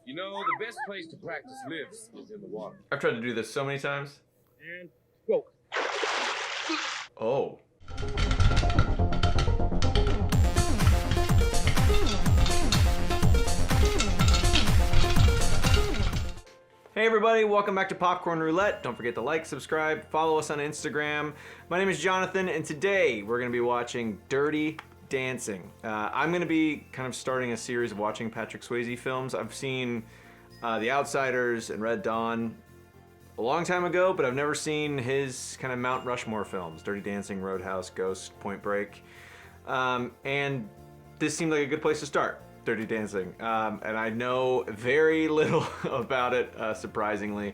You know, the best place to practice lifts is in the water. I've tried to do this so many times. And go. Oh. Hey everybody, welcome back to Popcorn Roulette. Don't forget to like, subscribe, follow us on Instagram. My name is Jonathan, and today we're gonna be watching Dirty Dancing. I'm gonna be kind of starting a series of watching Patrick Swayze films. I've seen The Outsiders and Red Dawn a long time ago, but I've never seen his kind of Mount Rushmore films, Dirty Dancing, Roadhouse, Ghost, Point Break. And this seemed like a good place to start, Dirty Dancing. And I know very little about it, surprisingly,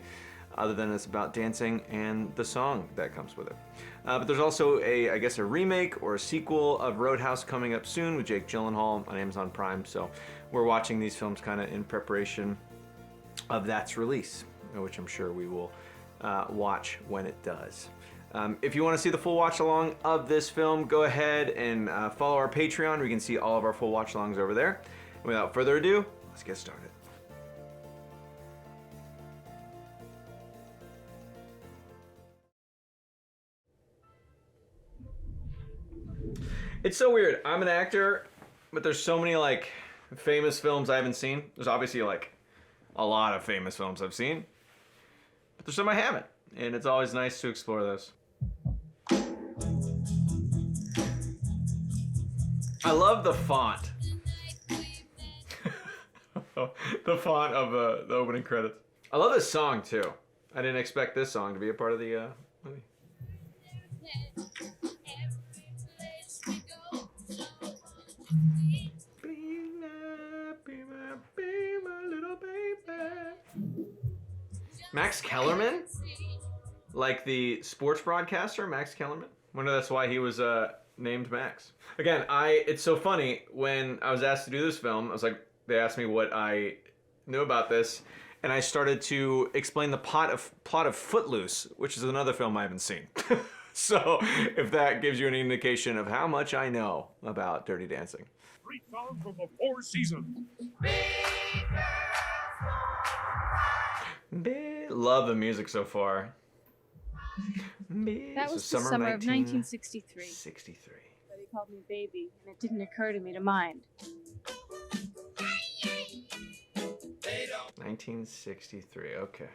other than it's about dancing and the song that comes with it. But there's also I guess a remake or a sequel of Roadhouse coming up soon with Jake Gyllenhaal on Amazon Prime. So we're watching these films kind of in preparation of that's release, which I'm sure we will watch when it does. If you want to see the full watch along of this film, go ahead and follow our Patreon. We can see all of our full watch alongs over there. And without further ado, let's get started. It's so weird. I'm an actor, but there's so many like famous films I haven't seen. There's obviously like a lot of famous films I've seen, but there's some I haven't, and it's always nice to explore those. I love the font. The font of the opening credits. I love this song too. I didn't expect this song to be a part of the movie. Max Kellerman? Like the sports broadcaster, Max Kellerman? I wonder that's why he was named Max. Again, it's so funny, when I was asked to do this film, I was like, they asked me what I knew about this, and I started to explain the plot of Footloose, which is another film I haven't seen. So, if that gives you an indication of how much I know about Dirty Dancing. 3 songs from the 4 seasons. Love the music so far. That was the summer of 1963. 63. But he called me baby, and it didn't occur to me to mind. 1963, okay.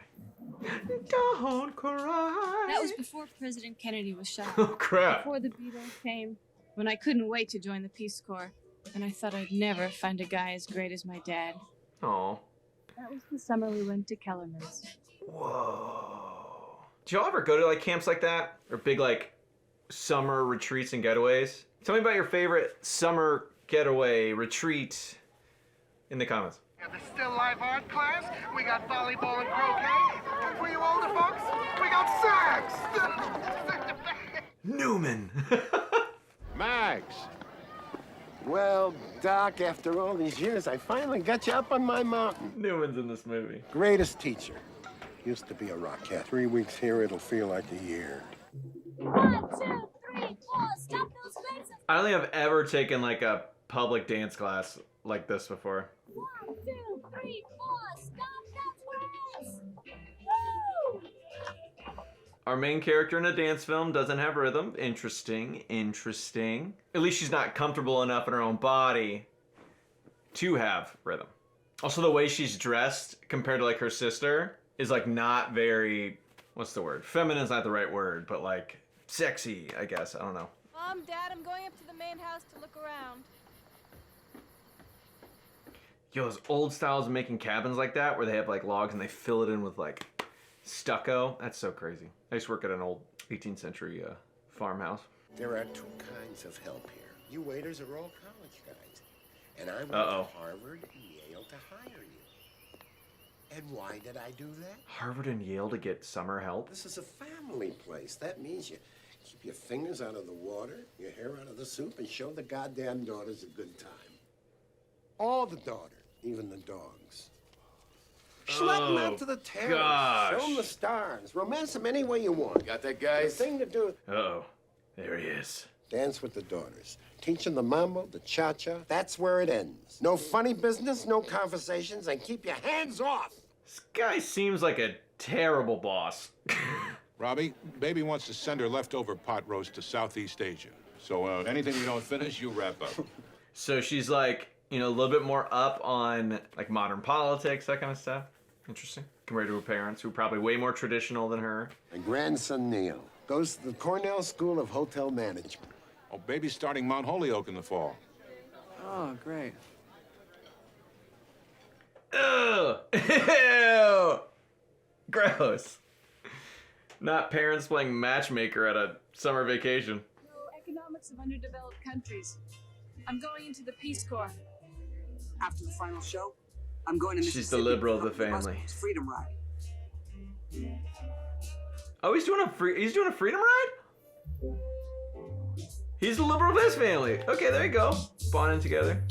Don't cry. That was before President Kennedy was shot. Oh, crap. Before the Beatles came, when I couldn't wait to join the Peace Corps, and I thought I'd never find a guy as great as my dad. Oh. That was the summer we went to Kellerman's. Whoa. Did y'all ever go to like camps like that? Or big like summer retreats and getaways? Tell me about your favorite summer getaway retreat in the comments. The still life art class, we got volleyball and croquet. And for you older folks, we got sax. Newman. Max. Well, Doc, after all these years, I finally got you up on my mountain. Newman's in this movie. Greatest teacher. Used to be a rocket. 3 weeks here, it'll feel like a year. 1, 2, 3, 4, stop those faces. I don't think I've ever taken like a public dance class like this before. 1, 2, 3, 4, stop that twist. Woo! Our main character in a dance film doesn't have rhythm. Interesting, interesting. At least she's not comfortable enough in her own body to have rhythm. Also, the way she's dressed compared to like her sister is like not very, what's the word? Feminine's not the right word, but like sexy, I guess. I don't know. Mom, Dad, I'm going up to the main house to look around. Yo, those old styles of making cabins like that where they have like logs and they fill it in with like stucco. That's so crazy. I used to work at an old 18th century farmhouse. There are 2 kinds of help here. You waiters are all college guys. And I went to Harvard and Yale to hire you. And why did I do that? Harvard and Yale to get summer help? This is a family place. That means you keep your fingers out of the water, your hair out of the soup, and show the goddamn daughters a good time. All the daughters, even the dogs. Schlep them out to the terrace. Gosh. Show them the stars. Romance them any way you want. Got that, guys? The thing to do. Uh-oh. There he is. Dance with the daughters. Teach them the mambo, the cha-cha. That's where it ends. No funny business, no conversations, and keep your hands off. This guy seems like a terrible boss. Robbie, baby wants to send her leftover pot roast to Southeast Asia. So anything you don't finish, you wrap up. So she's like, you know, a little bit more up on like modern politics, that kind of stuff. Interesting. Compared to her parents, who are probably way more traditional than her. My grandson, Neil, goes to the Cornell School of Hotel Management. Oh, baby's starting Mount Holyoke in the fall. Oh, great. Ugh! Ew! Gross. Not parents playing matchmaker at a summer vacation. No, economics of underdeveloped countries. I'm going into the Peace Corps. After the final show, I'm going to Mississippi. She's the liberal of the for the family. Husband's Freedom Ride. Oh, he's doing a freedom ride? He's the liberal of his family. Okay, there you go. Bonding together.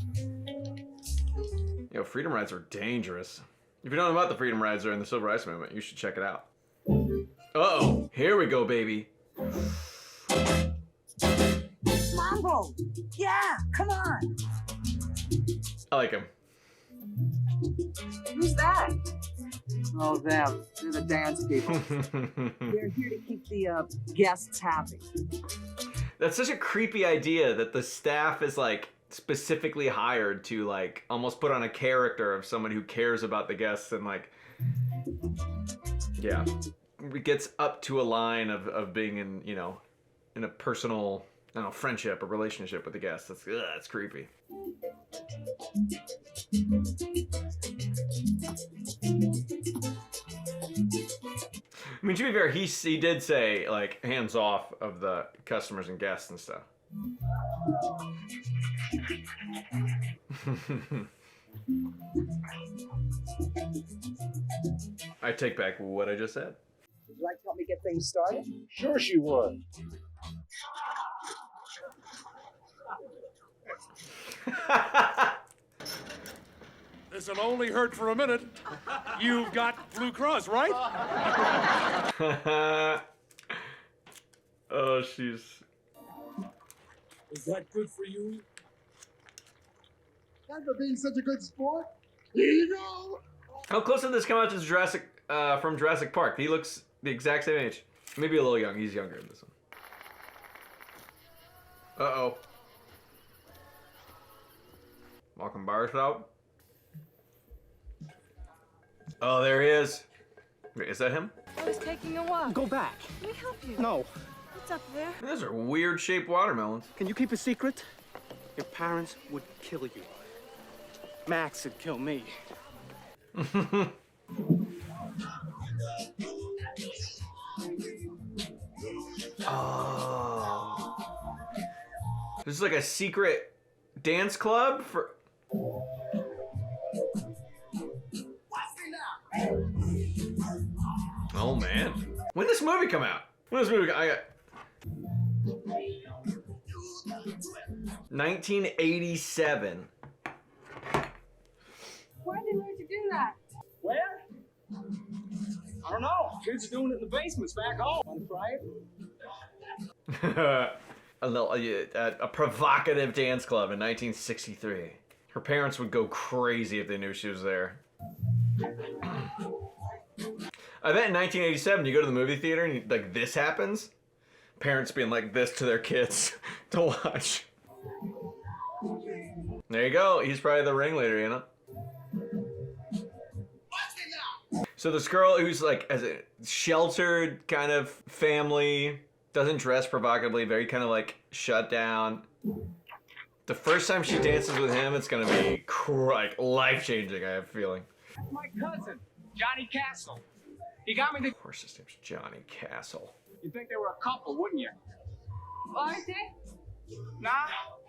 Yo, freedom rides are dangerous. If you don't know about the freedom rides during the Civil Rights Movement, you should check it out. Uh-oh, here we go, baby. Mambo! Yeah, come on! I like him. Who's that? Oh, them. They're the dance people. They're here to keep the guests happy. That's such a creepy idea that the staff is like specifically hired to like almost put on a character of someone who cares about the guests and like, yeah, it gets up to a line of being in, you know, in a personal, I don't know, friendship or relationship with the guests. That's creepy. I mean, to be fair, he did say, like, hands off of the customers and guests and stuff. I take back what I just said. Would you like to help me get things started? Sure she would. This'll only hurt for a minute. You've got Blue Cross, right? Oh, she's... Is that good for you? Thanks for being such a good sport. Here you go. How close did this come out to from Jurassic Park? He looks the exact same age. Maybe a little young. He's younger in this one. Uh-oh. Walking bars out. Oh, there he is. Wait, is that him? I was taking a walk. Go back. Let me help you. No. What's up there? Those are weird shaped watermelons. Can you keep a secret? Your parents would kill you. Max would kill me. Oh. This is like a secret dance club for... Oh man. When did this movie come out? When did this movie I got 1987. Why did you learn to do that? Where? I don't know. Kids are doing it in the basements back home. Want to try it? A provocative dance club in 1963. Her parents would go crazy if they knew she was there. I bet in 1987 you go to the movie theater and like this happens. Parents being like this to their kids to watch. There you go. He's probably the ringleader, you know? So this girl who's like as a sheltered kind of family, doesn't dress provocatively, very kind of like shut down. The first time she dances with him, it's gonna be like life-changing, I have a feeling. My cousin, Johnny Castle. He got me the... Of course his name's Johnny Castle. You'd think they were a couple, wouldn't you? Aren't they? Nah,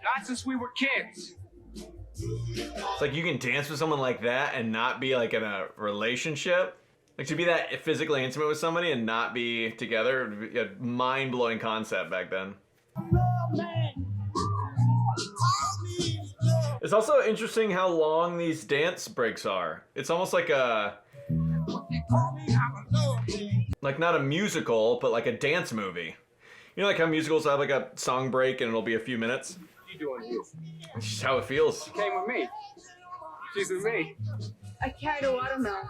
not since we were kids. It's like you can dance with someone like that and not be like in a relationship. Like to be that physically intimate with somebody and not be together would be a mind-blowing concept back then. It's also interesting how long these dance breaks are. It's almost like a... like not a musical, but like a dance movie. You You know, like how musicals have like a song break and it'll be a few minutes? What are you doing here? It's just how it feels. She came with me. She's with me. I carried a watermelon.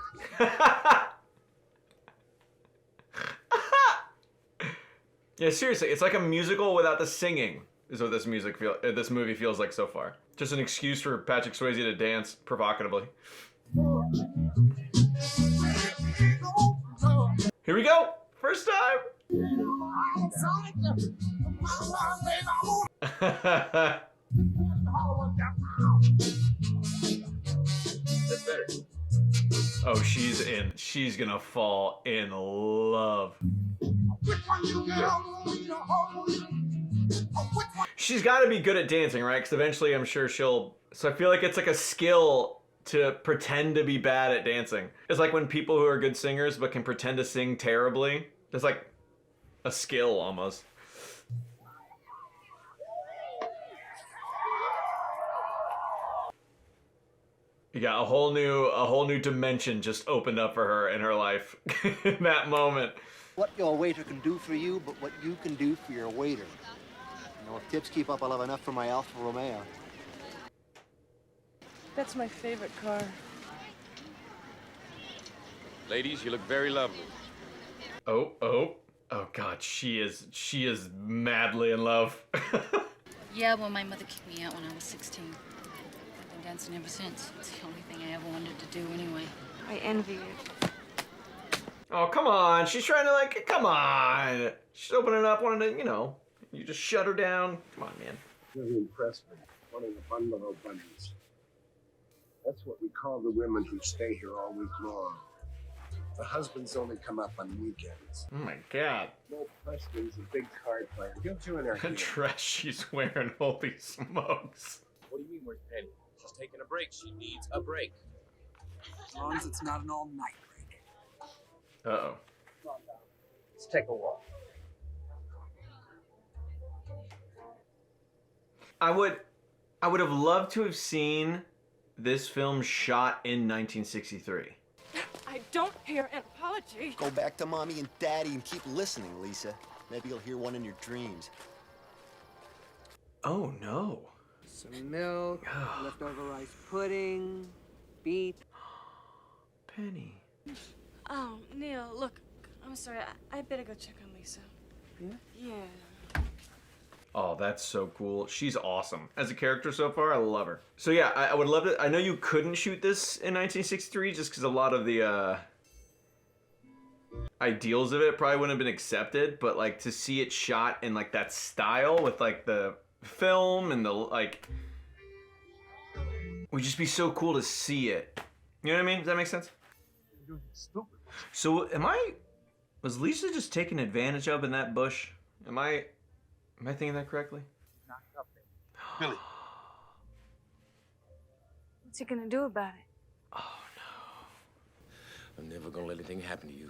Yeah, seriously, it's like a musical without the singing, is what this movie feels like so far. Just an excuse for Patrick Swayze to dance provocatively. Here we go! First time! That's better. Oh, she's gonna fall in love. She's gotta be good at dancing, right? Because eventually I'm sure she'll... So I feel like it's like a skill to pretend to be bad at dancing. It's like when people who are good singers but can pretend to sing terribly. It's like a skill almost. You got a whole new dimension just opened up for her in her life in that moment. What your waiter can do for you, but what you can do for your waiter. You know, if tips keep up, I'll have enough for my Alfa Romeo. That's my favorite car. Ladies, you look very lovely. Oh God, she is madly in love. Yeah, well, my mother kicked me out when I was 16. I've been dancing ever since. It's the only thing I ever wanted to do anyway. I envy you. Oh, come on. She's trying to, like, come on. She's opening up, wanting to, you know, you just shut her down. Come on, man. Really impressed me. One of the bungalow bunnies. That's what we call the women who stay here all week long. The husbands only come up on weekends. Oh, my God. Mo Preston's a big card player. He'll join our The team. dress she's wearing, holy smokes. What do you mean, where's Penny? She's taking a break. She needs a break. As long as it's not an all-night break. Uh-oh. Let's take a walk. I would have loved to have seen this film shot in 1963. I don't hear an apology. Go back to mommy and daddy and keep listening, Lisa. Maybe you'll hear one in your dreams. Oh, no. Some milk, leftover rice pudding, beef. Penny. Oh, Neil, look, I'm sorry. I better go check on Lisa. Yeah? Yeah. Oh, that's so cool. She's awesome. As a character so far, I love her. So yeah, I would love it. I know you couldn't shoot this in 1963 just because a lot of the ideals of it probably wouldn't have been accepted, but like to see it shot in like that style with like the film and the like would just be so cool to see it. You know what I mean? Does that make sense? So was Lisa just taken advantage of in that bush? Am I thinking that correctly? Billy. What's he gonna do about it? Oh no. I'm never gonna let anything happen to you.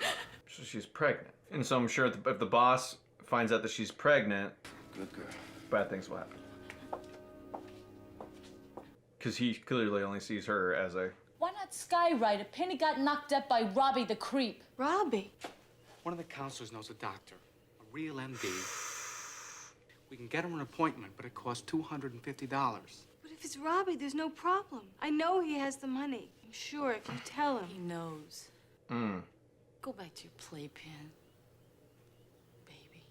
So she's pregnant. And so I'm sure if the boss finds out that she's pregnant, Good girl. bad things will happen. Because he clearly only sees her as a... Why not skywrite? Penny got knocked up by Robbie the creep. Robbie. One of the counselors knows a doctor, a real MD. We can get him an appointment, but it costs $250. But if it's Robbie, there's no problem. I know he has the money. I'm sure if you tell him. He knows. Mm. Go back to your playpen, baby.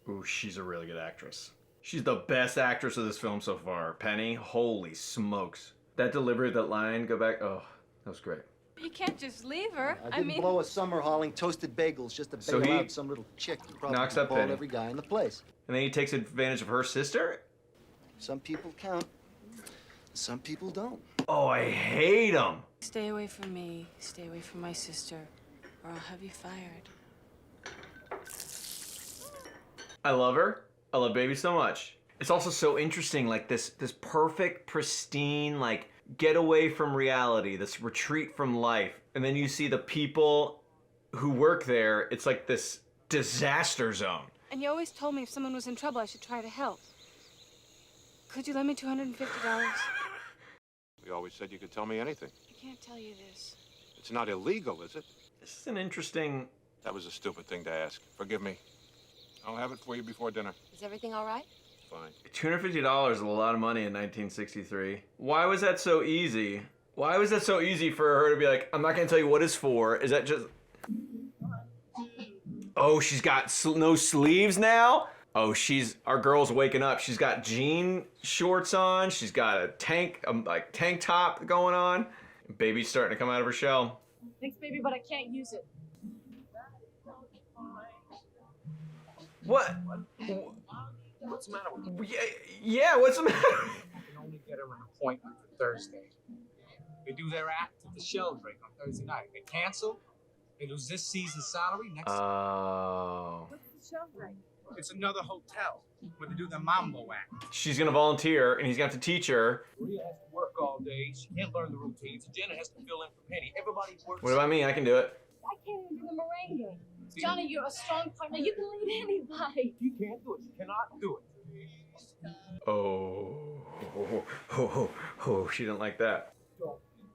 Ooh, she's a really good actress. She's the best actress of this film so far. Penny, holy smokes. That delivery of that line, go back, oh, that was great. You can't just leave her. I didn't blow a summer hauling toasted bagels just to So bail he out some little chick who probably knocks up balled Penny. every guy in the place. And then he takes advantage of her sister? Some people count. Some people don't. Oh, I hate him. Stay away from me. Stay away from my sister, or I'll have you fired. I love her. I love Baby so much. It's also so interesting, like this perfect, pristine, like, get away from reality, this retreat from life. And then you see the people who work there, it's like this disaster zone. And you always told me if someone was in trouble, I should try to help. Could you lend me $250? You always said you could tell me anything. I can't tell you this. It's not illegal, is it? This is an interesting... That was a stupid thing to ask. Forgive me. I'll have it for you before dinner. Is everything all right? Fine. $250 is a lot of money in 1963. Why was that so easy? Why was that so easy for her to be like, I'm not gonna tell you what it's for? Is that just... Oh, she's got no sleeves now? Oh, our girl's waking up. She's got jean shorts on. She's got a tank top going on. Baby's starting to come out of her shell. Thanks, baby, but I can't use it. What? What's the matter with you? Yeah, what's the matter? I can only get her an appointment for Thursday. They do their act at the shell break on Thursday night. They cancel, they lose this season's salary next. Oh. What's the show like? It's another hotel where they do their mambo act. She's gonna volunteer, and he's gonna have to teach her. Maria has to work all day. She can't learn the routines. Jenna has to fill in for Penny. Everybody works. What about me? I can do it. I can't even do the merengue. Johnny, you're a strong partner. You can lead anybody. You can't do it. You cannot do it. Oh, she didn't like that.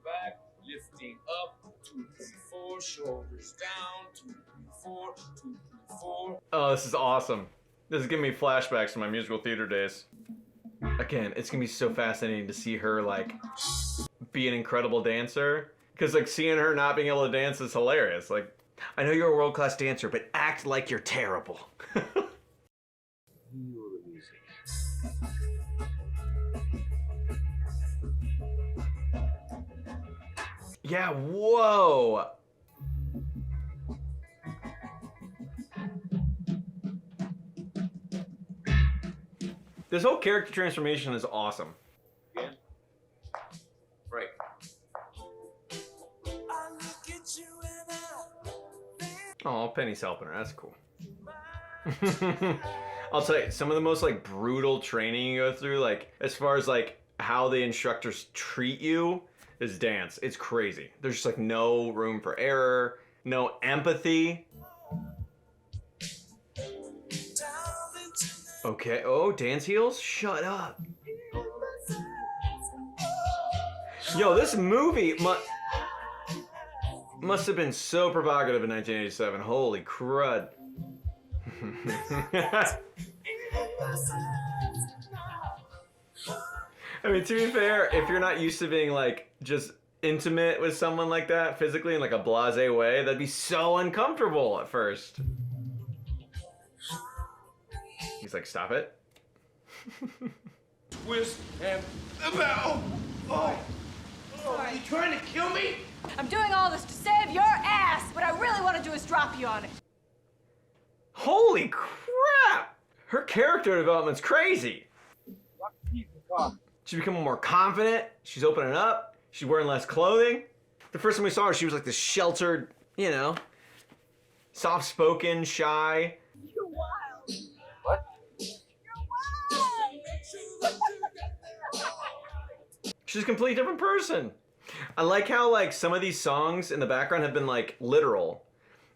Back, lifting up, 2, 3, 4, shoulders down, 2, 3, 4, 2, 3, 4. Oh, this is awesome. This is giving me flashbacks to my musical theater days. Again, it's gonna be so fascinating to see her like be an incredible dancer. Cause like seeing her not being able to dance is hilarious. Like, I know you're a world-class dancer, but act like you're terrible. Yeah, whoa! This whole character transformation is awesome. Again? Right. Oh, Penny's helping her. That's cool. I'll tell you, some of the most like brutal training you go through, like as far as like how the instructors treat you, is dance. It's crazy. There's just like no room for error, no empathy. Okay. Oh, dance heels? Shut up. Yo, this movie must have been so provocative in 1987. Holy crud. I mean, to be fair, if you're not used to being like just intimate with someone like that physically in like a blasé way, that'd be so uncomfortable at first. He's like, stop it. Twist and about. Oh, are you trying to kill me? I'm doing all this to save your ass. What I really want to do is drop you on it. Holy crap! Her character development's crazy. She's becoming more confident. She's opening up. She's wearing less clothing. The first time we saw her, she was like this sheltered, you know, soft-spoken, shy. You're wild. What? You're wild. She's a completely different person. I like how like some of these songs in the background have been like literal.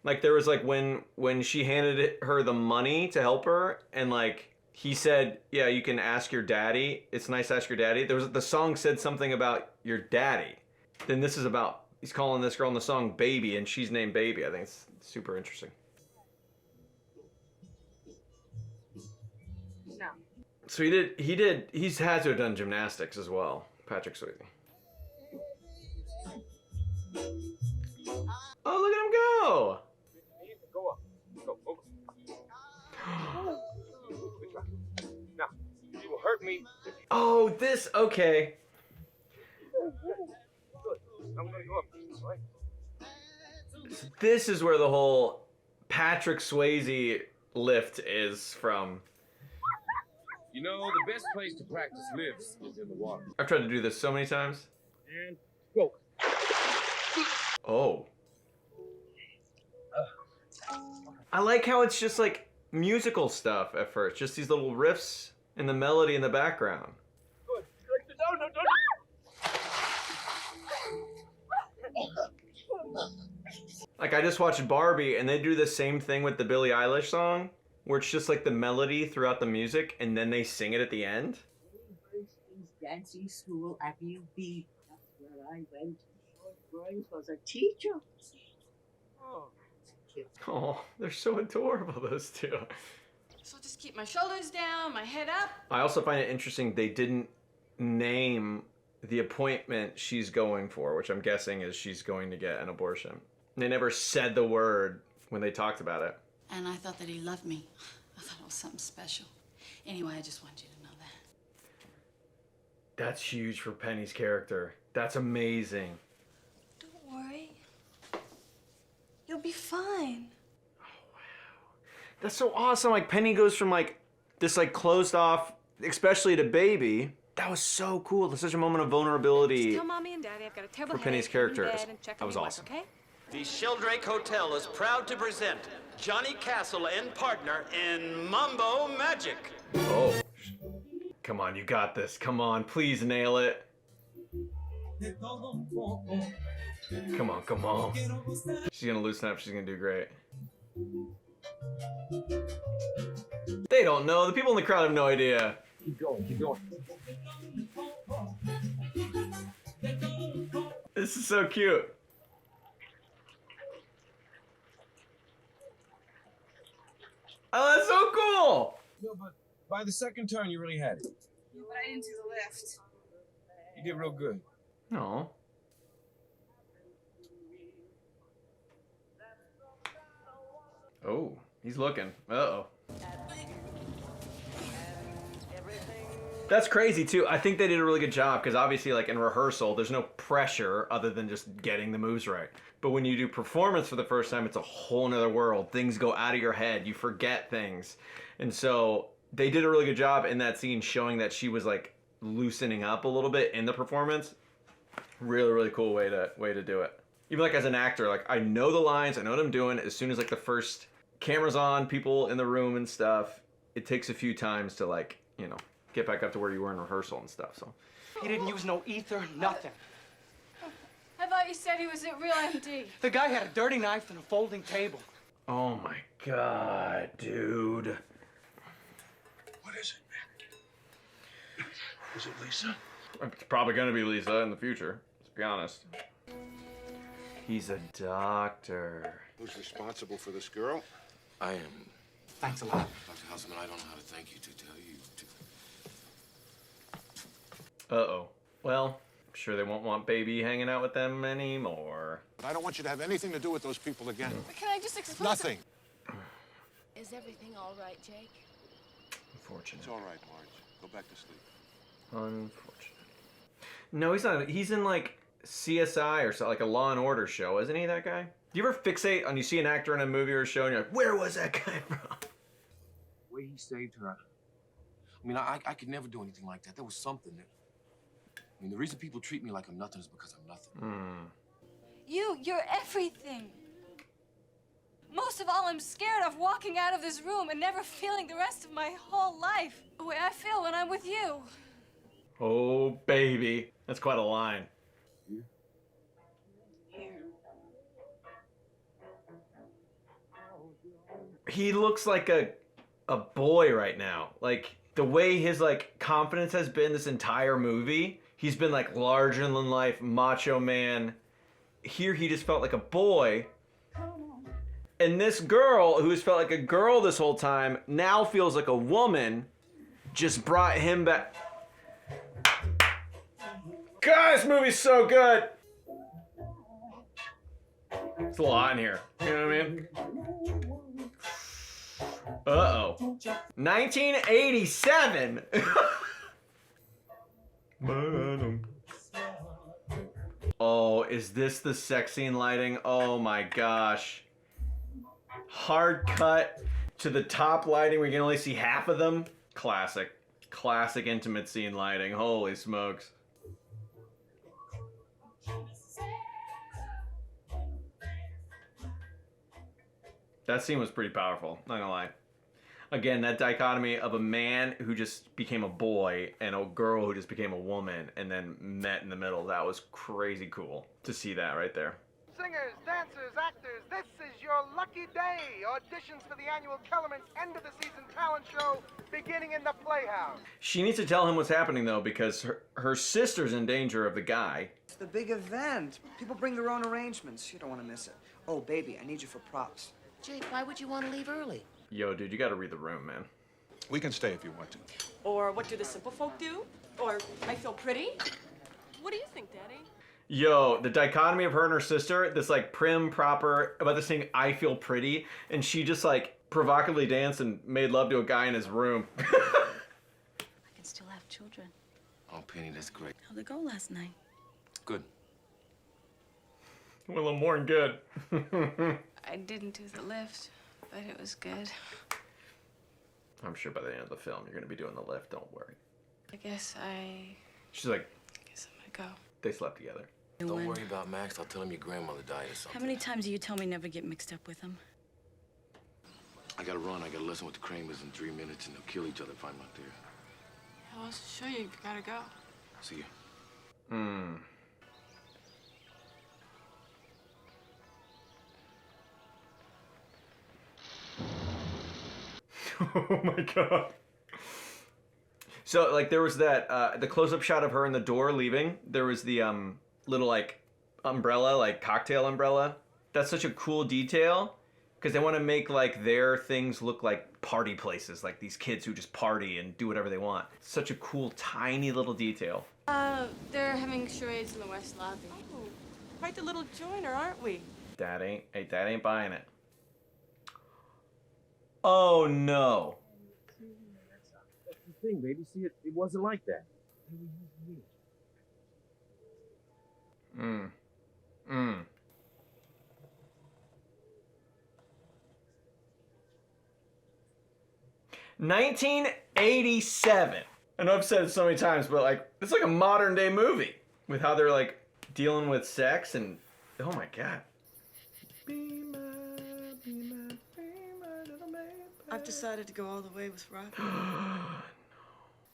Like there was like when she handed her the money to help her and like he said, yeah, you can ask your daddy. It's nice to ask your daddy. The song said something about your daddy. Then this is about, he's calling this girl in the song Baby and she's named Baby. I think it's super interesting. No. So he's had to have done gymnastics as well, Patrick Swayze. Oh, look at him go! Go up. Go over. Now, you will hurt me. Oh, this, okay. Good. I'm gonna go up. All right. So this is where the whole Patrick Swayze lift is from. You know, the best place to practice lifts is in the water. I've tried to do this so many times. And go. Oh. I like how it's just like musical stuff at first. Just these little riffs and the melody in the background. Good. No. Like I just watched Barbie and they do the same thing with the Billie Eilish song, where it's just like the melody throughout the music and then they sing it at the end. Dancing school at UB. That's where I went. Grace was a teacher. Oh. Oh, they're so adorable, those two. So I'll just keep my shoulders down, my head up. I also find it interesting they didn't name the appointment she's going for, which I'm guessing is she's going to get an abortion. They never said the word when they talked about it. And I thought that he loved me. I thought it was something special. Anyway, I just want you to know that. That's huge for Penny's character. That's amazing. Don't worry. You'll be fine. That's so awesome. Like, Penny goes from like this like closed off, especially to baby. That was so cool. There's such a moment of vulnerability Just tell Mommy and Daddy I've got a terrible for Penny's headache. Get in character. bed and check That on was your wife, awesome. okay? The Sheldrake Hotel is proud to present Johnny Castle and partner in Mambo Magic. Oh. Come on, you got this. Come on, please nail it. Come on, come on. She's gonna loosen up. She's gonna do great. They don't know. The people in the crowd have no idea. Keep going, keep going. This is so cute. Oh, that's so cool! No, but by the second turn, you really had it. Yeah, but I didn't do the lift. You did real good. No. Oh, he's looking. Uh-oh. That's crazy too. I think they did a really good job because obviously like in rehearsal, there's no pressure other than just getting the moves right. But when you do performance for the first time, it's a whole nother world. Things go out of your head. You forget things. And so they did a really good job in that scene showing that she was like loosening up a little bit in the performance. Really, really cool way to do it. Even like as an actor, like I know the lines, I know what I'm doing. As soon as like the first camera's on, people in the room and stuff, it takes a few times to like, you know, get back up to where you were in rehearsal and stuff, so. He didn't use no ether, nothing. I thought you said he was at Real MD. The guy had a dirty knife and a folding table. Oh my God, dude. What is it? Is it Lisa? It's probably gonna be Lisa in the future, let's be honest. He's a doctor. Who's responsible for this girl? I am. Thanks a lot. Dr. Houseman, I don't know how to thank you to tell you to. Uh-oh. Well, I'm sure they won't want baby hanging out with them anymore. I don't want you to have anything to do with those people again. But can I just explain? Nothing. Is everything all right, Jake? Unfortunate. It's all right, Marge. Go back to sleep. Unfortunate. No, he's not. He's in like CSI or so, like a Law and Order show, isn't he, that guy? Do you ever fixate on you see an actor in a movie or a show and you're like, where was that guy from? The way he saved her. I mean, I could never do anything like that. There was something that. I mean, the reason people treat me like I'm nothing is because I'm nothing. You're everything. Most of all, I'm scared of walking out of this room and never feeling the rest of my whole life the way I feel when I'm with you. Oh, baby. That's quite a line. He looks like a boy right now. Like, the way his, like, confidence has been this entire movie, he's been, like, larger-than-life, macho man. Here, he just felt like a boy. And this girl, who has felt like a girl this whole time, now feels like a woman, just brought him back. God, this movie's so good! It's a lot in here. You know what I mean? Uh-oh. 1987! Oh, is this the sex scene lighting? Oh my gosh. Hard cut to the top lighting where you can only see half of them. Classic. Classic intimate scene lighting. Holy smokes. That scene was pretty powerful, not gonna lie. Again, that dichotomy of a man who just became a boy and a girl who just became a woman and then met in the middle, that was crazy cool to see that right there. Singers, dancers, actors, this is your lucky day. Auditions for the annual Kellerman's end of the season talent show beginning in the Playhouse. She needs to tell him what's happening though, because her sister's in danger of the guy. It's the big event. People bring their own arrangements. You don't want to miss it. Oh, baby, I need you for props. Jake, why would you want to leave early? Yo, dude, you gotta read the room, man. We can stay if you want to. Or what do the simple folk do? Or I feel pretty? What do you think, Daddy? Yo, the dichotomy of her and her sister, this like prim, proper, about this thing, I feel pretty, and she just like provocatively danced and made love to a guy in his room. I can still have children. Oh, Penny, that's great. How'd it go last night? Good. Well, a little more than good. I didn't do the lift, but it was good. I'm sure by the end of the film, you're gonna be doing the lift, don't worry. I guess I'm She's like, gonna go. they slept together. Don't worry about Max. I'll tell him your grandmother died or something. How many times do you tell me never get mixed up with him? I gotta run. I gotta listen with the Kramers in 3 minutes, and they'll kill each other if I'm not there. I'll show you. You gotta go. See you. Hmm. Oh my god. So like there was that the close-up shot of her in the door leaving. There was the little like umbrella, like cocktail umbrella. That's such a cool detail because they want to make like their things look like party places, like these kids who just party and do whatever they want. Such a cool tiny little detail. They're having charades in the West Lobby. Oh, quite the little joiner, aren't we? Dad ain't buying it. Oh no. That's the thing, baby. See, it wasn't like that. Mm. Mm. $1987. I know I've said it so many times, but like it's like a modern day movie with how they're like dealing with sex and oh my god. I've decided to go all the way with rock.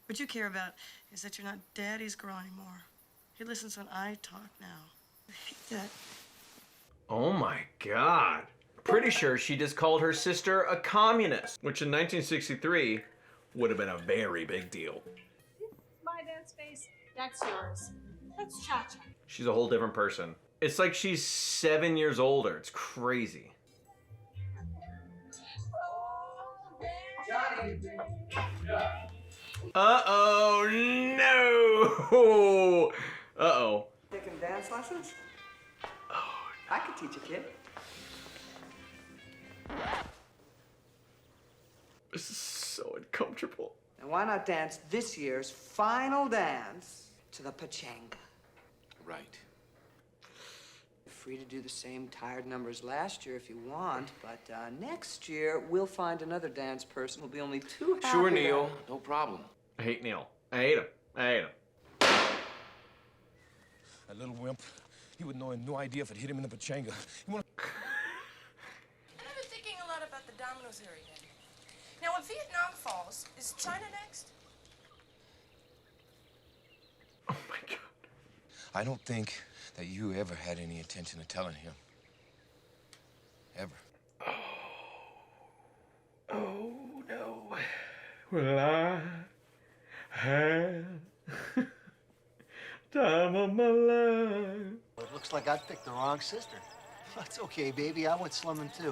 What you care about is that you're not Daddy's girl anymore. He listens when I talk now. I hate that. Oh my god. Pretty sure she just called her sister a communist, which in 1963 would have been a very big deal. My dance space. That's yours. That's Cha-Cha. She's a whole different person. It's like she's 7 years older. It's crazy. Uh-oh, no! Uh-oh. Taking dance lessons? Oh, I could teach a kid. This is so uncomfortable. And why not dance this year's final dance to the pachanga? Right. You're free to do the same tired numbers last year if you want, but next year we'll find another dance person who'll be only too happy. Sure, Neil. No problem. I hate Neil. I hate him. I hate him. That little wimp, he would know no idea if it hit him in the pachanga. I've been thinking a lot about the Domino's area. Now, when Vietnam falls, is China next? Oh my god. I don't think that you ever had any intention of telling him. Ever. Oh no. Well, I had time of my life. Well, it looks like I picked the wrong sister. That's okay, baby. I went slumming too.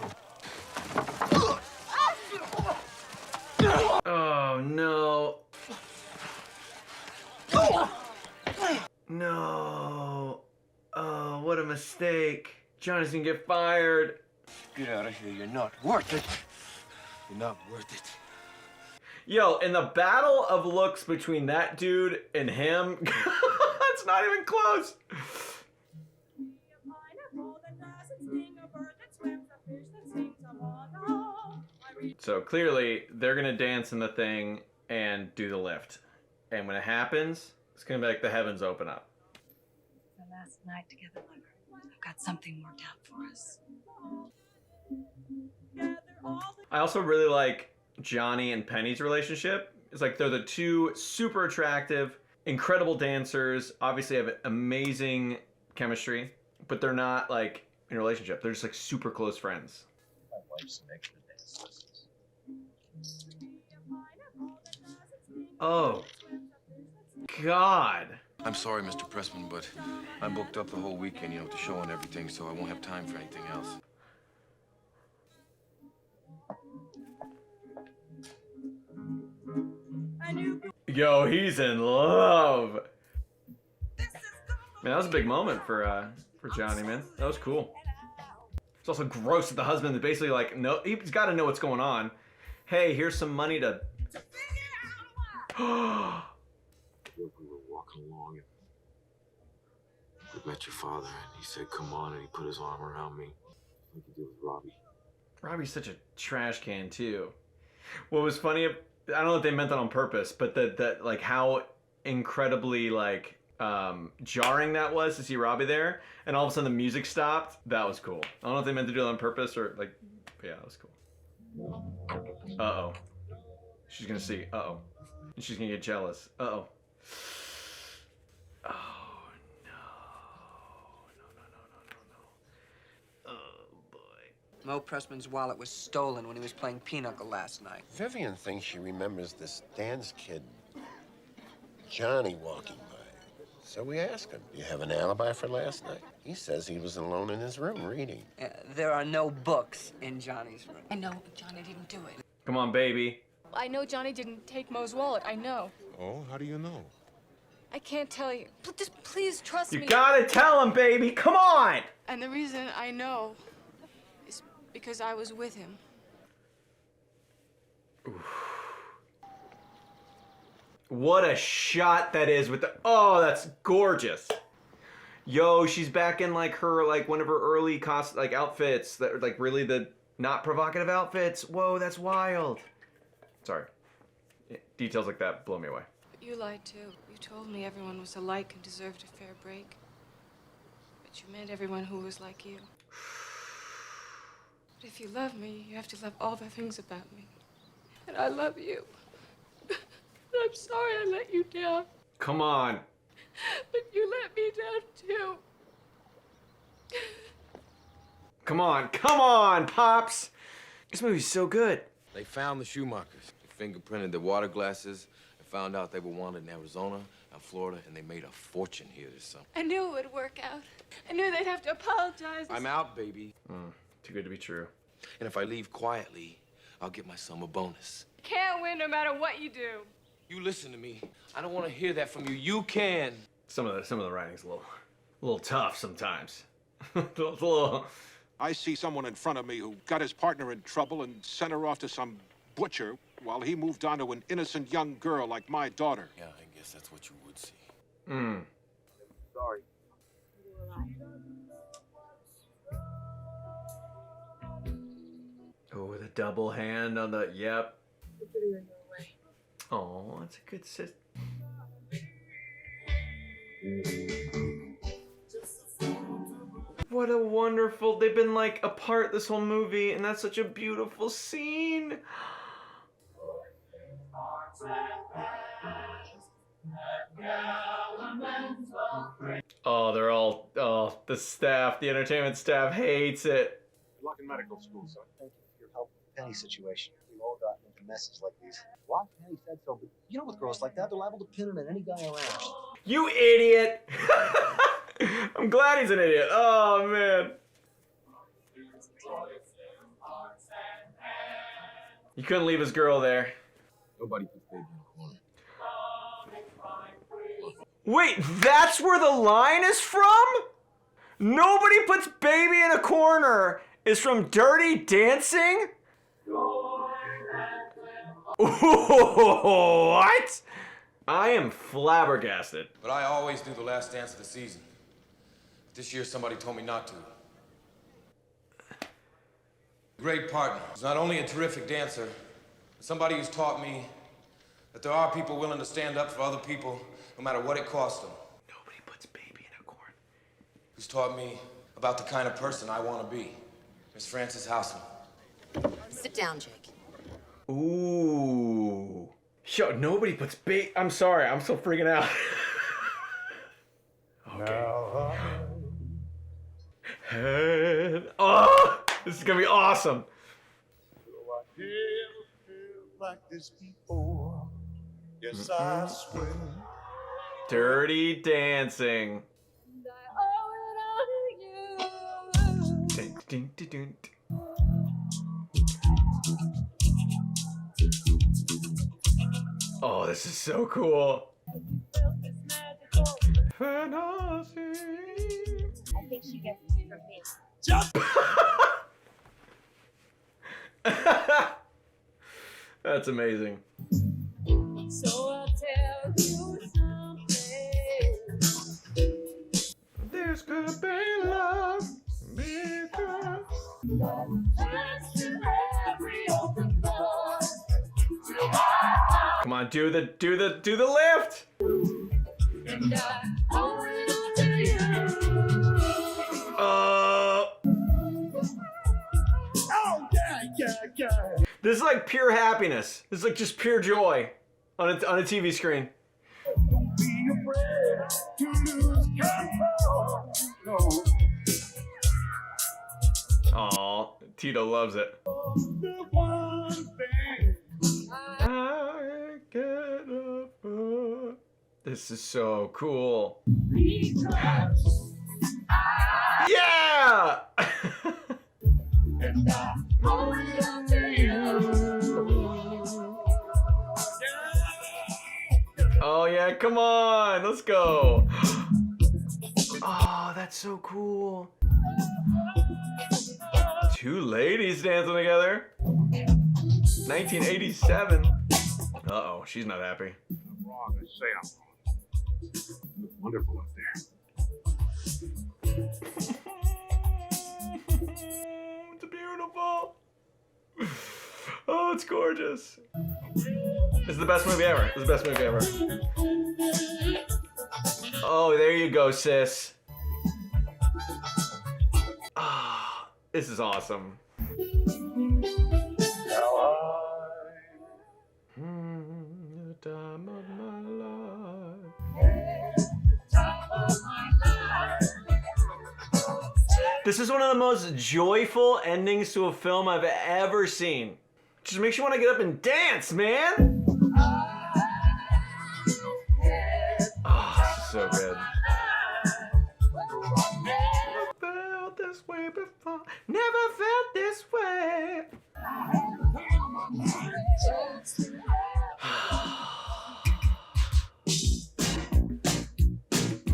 Oh no. No. Oh, what a mistake. Johnny's gonna get fired. Get out of here. You're not worth it. You're not worth it. Yo, in the battle of looks between that dude and him, it's not even close. So clearly, they're gonna dance in the thing and do the lift. And when it happens, it's gonna be like the heavens open up. The last night together, lover. I've got something worked out for us. I also really like Johnny and Penny's relationship. It's like they're the two super attractive, incredible dancers, obviously have amazing chemistry, but they're not like in a relationship. They're just like super close friends. My wife's an extra dance lessons. Oh, God. I'm sorry, Mr. Pressman, but I'm booked up the whole weekend, you know, with the show and everything, so I won't have time for anything else. Yo, he's in love. Man, that was a big moment for Johnny, man. That was cool. It's also gross that the husband is basically like, no, he's got to know what's going on. Hey, here's some money to. We were walking along and we met your father, and he said, "Come on," and he put his arm around me, like he did with Robbie. Robbie's such a trash can too. What was funny, I don't know if they meant that on purpose, but that like how incredibly like jarring that was to see Robbie there, and all of a sudden the music stopped. That was cool. I don't know if they meant to do it on purpose or like, but yeah, that was cool. Uh-oh. She's gonna see. Uh-oh. And she's gonna get jealous. Uh-oh. Oh, no. Oh, boy. Mo Pressman's wallet was stolen when he was playing pinochle last night. Vivian thinks she remembers this dance kid, Johnny, walking by. So we asked him, "You have an alibi for last night?" He says he was alone in his room reading. There are no books in Johnny's room. I know Johnny didn't do it. Come on, baby. I know Johnny didn't take Mo's wallet. I know. Oh, how do you know? I can't tell you. Just please trust me. You gotta tell him, baby. Come on. And the reason I know is because I was with him. What a shot that is with the, oh, that's gorgeous. Yo, she's back in like her, like one of her early outfits that are like really the not provocative outfits. Whoa, that's wild. Sorry. Details like that blow me away. But you lied too. You told me everyone was alike and deserved a fair break. But you meant everyone who was like you. But if you love me, you have to love all the things about me. And I love you. I'm sorry I let you down. Come on. But you let me down too. Come on, Pops. This movie's so good. They found the shoe markers. They fingerprinted the water glasses and found out they were wanted in Arizona and Florida, and they made a fortune here this summer. I knew it would work out. I knew they'd have to apologize. I'm out, baby. Too good to be true. And if I leave quietly, I'll get my summer bonus. Can't win no matter what you do. You listen to me. I don't want to hear that from you. You can. Some of the writing's a little tough sometimes. It's a little. I see someone in front of me who got his partner in trouble and sent her off to some butcher while he moved on to an innocent young girl like my daughter. Yeah, I guess that's what you would see. Sorry. Oh, the double hand on the, yep. Oh, that's a good sis. What a wonderful, they've been like apart this whole movie, and that's such a beautiful scene. Oh, they're all, oh, the staff, the entertainment staff hates it. Good luck in medical school, son. Thank you for your help with the Penny situation. We've all gotten into messes like these. What? Penny said so, but you know with girls like that, they're liable to pin it on any guy around. You idiot! I'm glad he's an idiot. Oh, man. You couldn't leave his girl there. Nobody puts baby in the corner. Wait, that's where the line is from? Nobody puts baby in a corner is from Dirty Dancing? What? I am flabbergasted. But I always do the last dance of the season. This year, somebody told me not to. Great partner. He's not only a terrific dancer, but somebody who's taught me that there are people willing to stand up for other people, no matter what it costs them. Nobody puts baby in a corner. Who's taught me about the kind of person I want to be. Miss Frances Houseman. Sit down, Jake. Ooh. Yo, nobody puts baby. I'm sorry, I'm still freaking out. Okay. Oh, this is gonna be awesome. I never felt like this before. Yes, I swear. Dirty Dancing. Ding, ding, ding, ding. Oh, this is so cool. I think she gets it from me. Jump! That's amazing. So I'll tell you something. There's gonna be love because come on, do the lift. And I owe it all to you. Oh yeah. This is like pure happiness. This is like just pure joy on a TV screen. Be afraid to lose control. No. Aw, Tito loves it. The one thing I get up. This is so cool. Yeah! and I owe it all to you. Oh yeah, come on, let's go. Oh, that's so cool. Two ladies dancing together. 1987. Uh-oh, she's not happy. I'm wrong, I say I'm wrong. It's wonderful up there. It's beautiful. Oh, it's gorgeous. This is the best movie ever. This is the best movie ever. Oh, there you go, sis. Ah, this is awesome. The time of my life. This is one of the most joyful endings to a film I've ever seen. Just makes you want to get up and dance, man. Oh, this is so good. Never felt this way before. Never felt this way.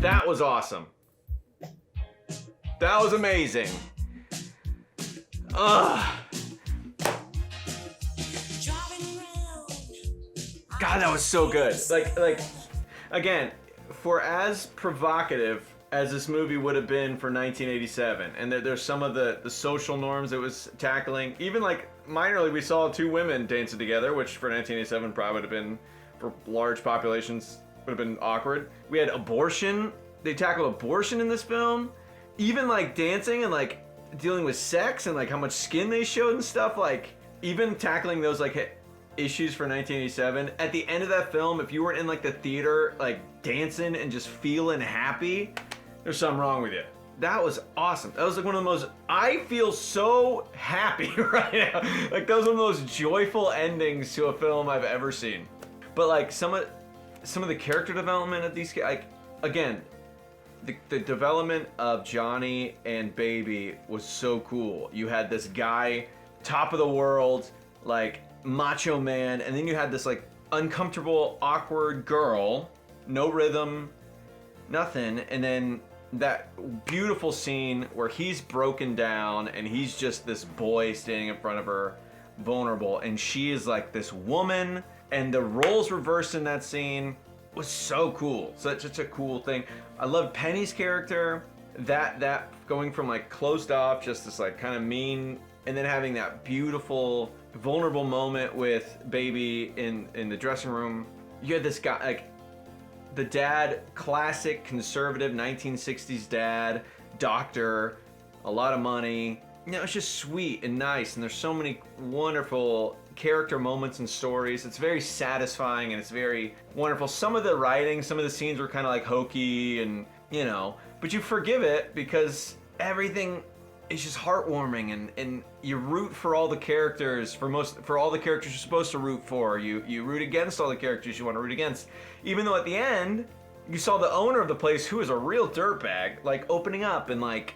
That was awesome. That was amazing. Ugh. God, that was so good. Like, again, for as provocative as this movie would have been for 1987, and there's some of the social norms it was tackling, even like minorly, we saw two women dancing together, which for 1987 probably would have been, for large populations, would have been awkward. We had abortion. They tackled abortion in this film. Even like dancing and like dealing with sex and like how much skin they showed and stuff, like even tackling those like issues for 1987. At the end of that film, if you were in like the theater like dancing and just feeling happy, there's something wrong with you. That was awesome. That was like one of the most, I feel so happy right now. Like that was one of the most joyful endings to a film I've ever seen. But like some of the character development of these, like again, the development of Johnny and Baby was so cool. You had this guy, top of the world, like macho man, and then you had this like uncomfortable, awkward girl, no rhythm, nothing, and then that beautiful scene where he's broken down and he's just this boy standing in front of her, vulnerable, and she is like this woman, and the roles reversed in that scene was so cool. Such a cool thing. I loved Penny's character, that going from like closed off, just this like kind of mean, and then having that beautiful, vulnerable moment with Baby in the dressing room. You had this guy, like the dad, classic conservative 1960s dad, doctor, a lot of money. You know, it's just sweet and nice, and there's so many wonderful character moments and stories. It's very satisfying and it's very wonderful. Some of the writing, some of the scenes were kind of like hokey and, you know, but you forgive it because everything is just heartwarming, and you root for all the characters, for all the characters you're supposed to root for. You root against all the characters you want to root against. Even though at the end, you saw the owner of the place, who is a real dirtbag, like opening up and like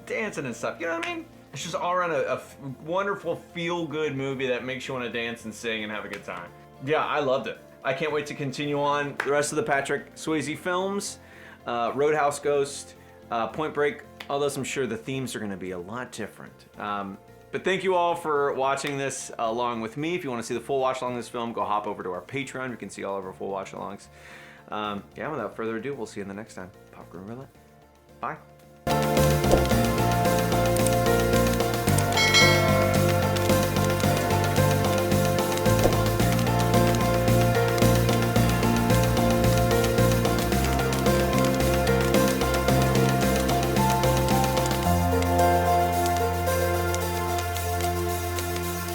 dancing and stuff. You know what I mean? It's just all around a wonderful feel-good movie that makes you want to dance and sing and have a good time. Yeah, I loved it. I can't wait to continue on the rest of the Patrick Swayze films. Roadhouse Ghost, Point Break, although I'm sure the themes are going to be a lot different. But thank you all for watching this along with me. If you want to see the full watch along this film, go hop over to our Patreon. You can see all of our full watch alongs. Yeah, without further ado, we'll see you in the next time. Popcorn Roulette. Bye.